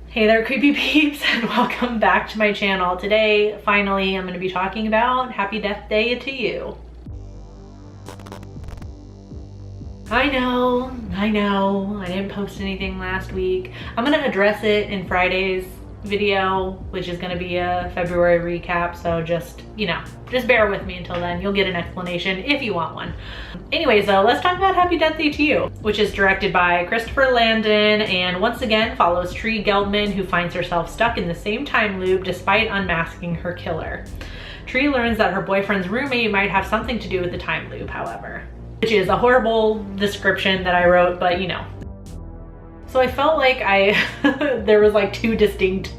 Hey there, creepy peeps, and welcome back to my channel. Today, finally, I'm going to be talking about Happy Death Day to You. I know, I didn't post anything last week. I'm going to address it in Friday's video, which is going to be a February recap, so just bear with me until then. You'll get an explanation if you want one. Anyways though, let's talk about Happy Death Day to You, which is directed by Christopher Landon and once again follows Tree Gelbman, who finds herself stuck in the same time loop despite unmasking her killer. Tree learns that her boyfriend's roommate might have something to do with the time loop, however, which is a horrible description that I wrote, but So I felt like there was like two distinct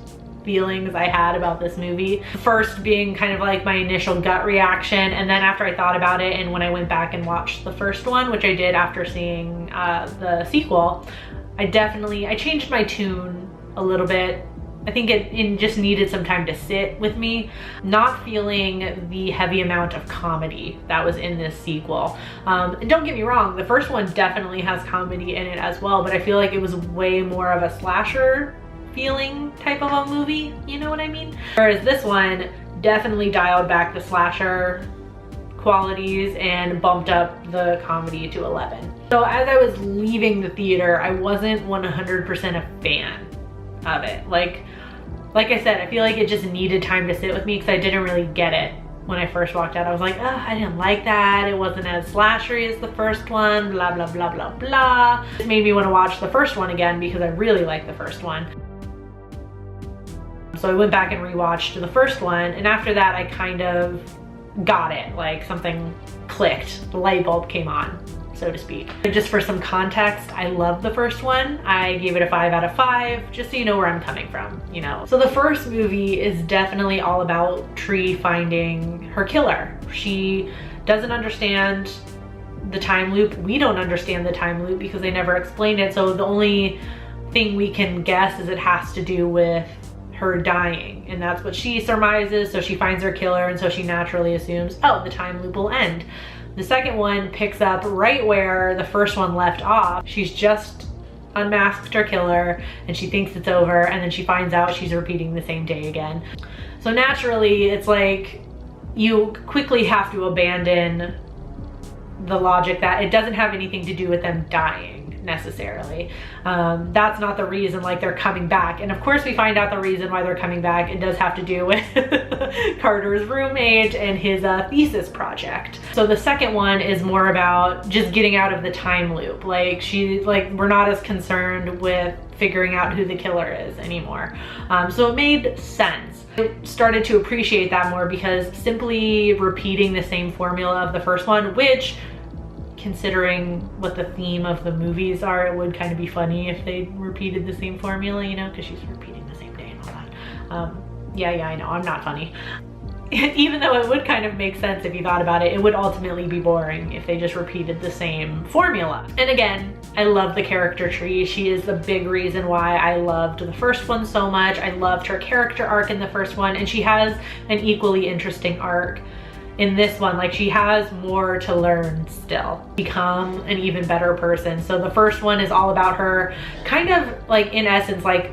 feelings I had about this movie. First being kind of like my initial gut reaction, and then after I thought about it and when I went back and watched the first one, which I did after seeing the sequel, I changed my tune a little bit. I think it just needed some time to sit with me, not feeling the heavy amount of comedy that was in this sequel. And don't get me wrong, the first one definitely has comedy in it as well, but I feel like it was way more of a slasher feeling type of a movie, you know what I mean? Whereas this one definitely dialed back the slasher qualities and bumped up the comedy to 11. So as I was leaving the theater, I wasn't 100% a fan of it. Like I said, I feel like it just needed time to sit with me because I didn't really get it when I first walked out. I was like, oh, I didn't like that. It wasn't as slashery as the first one, blah, blah, blah, blah, blah. It made me want to watch the first one again because I really liked the first one. So I went back and rewatched the first one, and after that I kind of got it, like something clicked, the light bulb came on, so to speak. Just for some context, I love the first one. I gave it a 5 out of 5, just so you know where I'm coming from, So the first movie is definitely all about Tree finding her killer. She doesn't understand the time loop. We don't understand the time loop because they never explained it, so the only thing we can guess is it has to do with her dying, and that's what she surmises. So she finds her killer, and so she naturally assumes, oh, the time loop will end. The second one picks up right where the first one left off. She's just unmasked her killer and she thinks it's over, and then she finds out she's repeating the same day again. So naturally, it's like you quickly have to abandon the logic that it doesn't have anything to do with them dying necessarily. That's not the reason like they're coming back. And of course we find out the reason why they're coming back. It does have to do with Carter's roommate and his thesis project. So the second one is more about just getting out of the time loop. We're not as concerned with figuring out who the killer is anymore. So it made sense. I started to appreciate that more because simply repeating the same formula of the first one, which considering what the theme of the movies are, it would kind of be funny if they repeated the same formula, because she's repeating the same day and all that. Yeah, I know, I'm not funny. Even though it would kind of make sense if you thought about it, it would ultimately be boring if they just repeated the same formula. And again, I love the character Tree. She is the big reason why I loved the first one so much. I loved her character arc in the first one, and she has an equally interesting arc in this one. Like, she has more to learn still, become an even better person. So the first one is all about her kind of like, in essence, like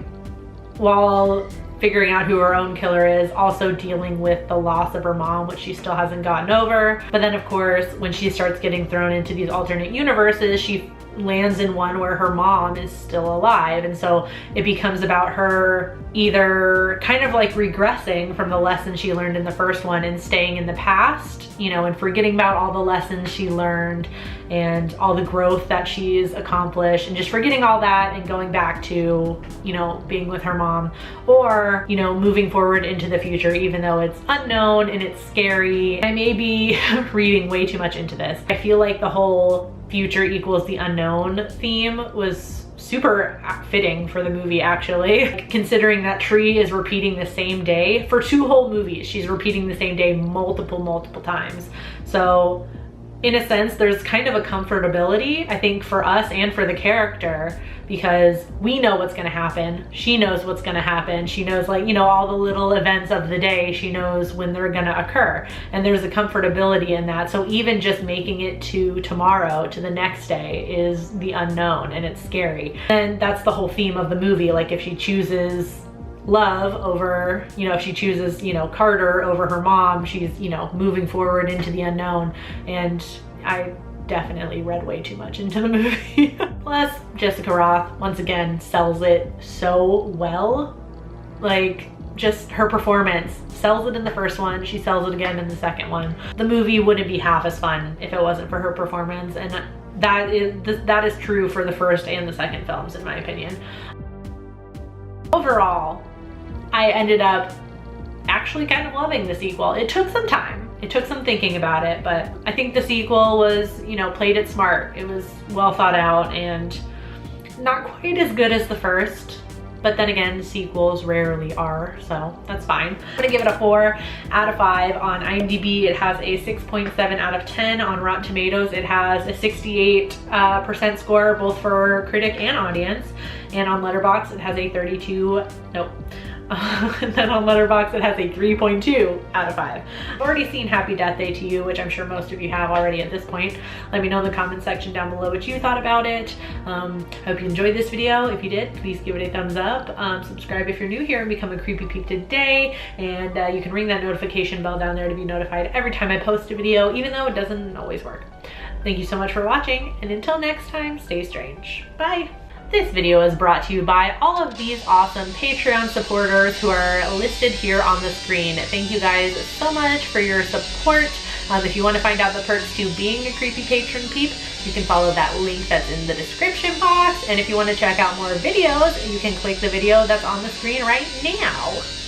while figuring out who her own killer is, also dealing with the loss of her mom, which she still hasn't gotten over. But then of course, when she starts getting thrown into these alternate universes, she lands in one where her mom is still alive, and so it becomes about her either kind of like regressing from the lesson she learned in the first one and staying in the past, and forgetting about all the lessons she learned and all the growth that she's accomplished, and just forgetting all that and going back to, being with her mom, or, moving forward into the future, even though it's unknown and it's scary. I may be reading way too much into this. I feel like the whole future equals the unknown theme was super fitting for the movie, actually, considering that Tree is repeating the same day for 2 whole movies. She's repeating the same day multiple times. So in a sense, there's kind of a comfortability, I think, for us and for the character, because we know what's gonna happen. She knows what's gonna happen. She knows, like, you know, all the little events of the day. She knows when they're gonna occur. And there's a comfortability in that. So even just making it to tomorrow, to the next day, is the unknown, and it's scary. And that's the whole theme of the movie. Like, if she chooses love over, you know, if she chooses, you know, Carter over her mom, she's, you know, moving forward into the unknown. And I definitely read way too much into the movie. Plus, Jessica Rothe, once again, sells it so well. Like, just her performance sells it in the first one, she sells it again in the second one. The movie wouldn't be half as fun if it wasn't for her performance, and that is true for the first and the second films, in my opinion. Overall, I ended up actually kind of loving the sequel. It took some time. It took some thinking about it, but I think the sequel was, you know, played it smart. It was well thought out and not quite as good as the first, but then again, sequels rarely are, so that's fine. I'm gonna give it a 4 out of 5 on IMDb. It has a 6.7 out of 10 on Rotten Tomatoes. It has a 68% score, both for critic and audience. And on Letterboxd, it has a 32, nope. And then on Letterboxd, it has a 3.2 out of 5. I've already seen Happy Death Day to You, which I'm sure most of you have already at this point. Let me know in the comment section down below what you thought about it. Hope you enjoyed this video. If you did, please give it a thumbs up. Subscribe if you're new here and become a Creepy Peep today. And you can ring that notification bell down there to be notified every time I post a video, even though it doesn't always work. Thank you so much for watching, and until next time, stay strange. Bye. This video is brought to you by all of these awesome Patreon supporters who are listed here on the screen. Thank you guys so much for your support. If you want to find out the perks to being a Creepy Patron Peep, you can follow that link that's in the description box. And if you want to check out more videos, you can click the video that's on the screen right now.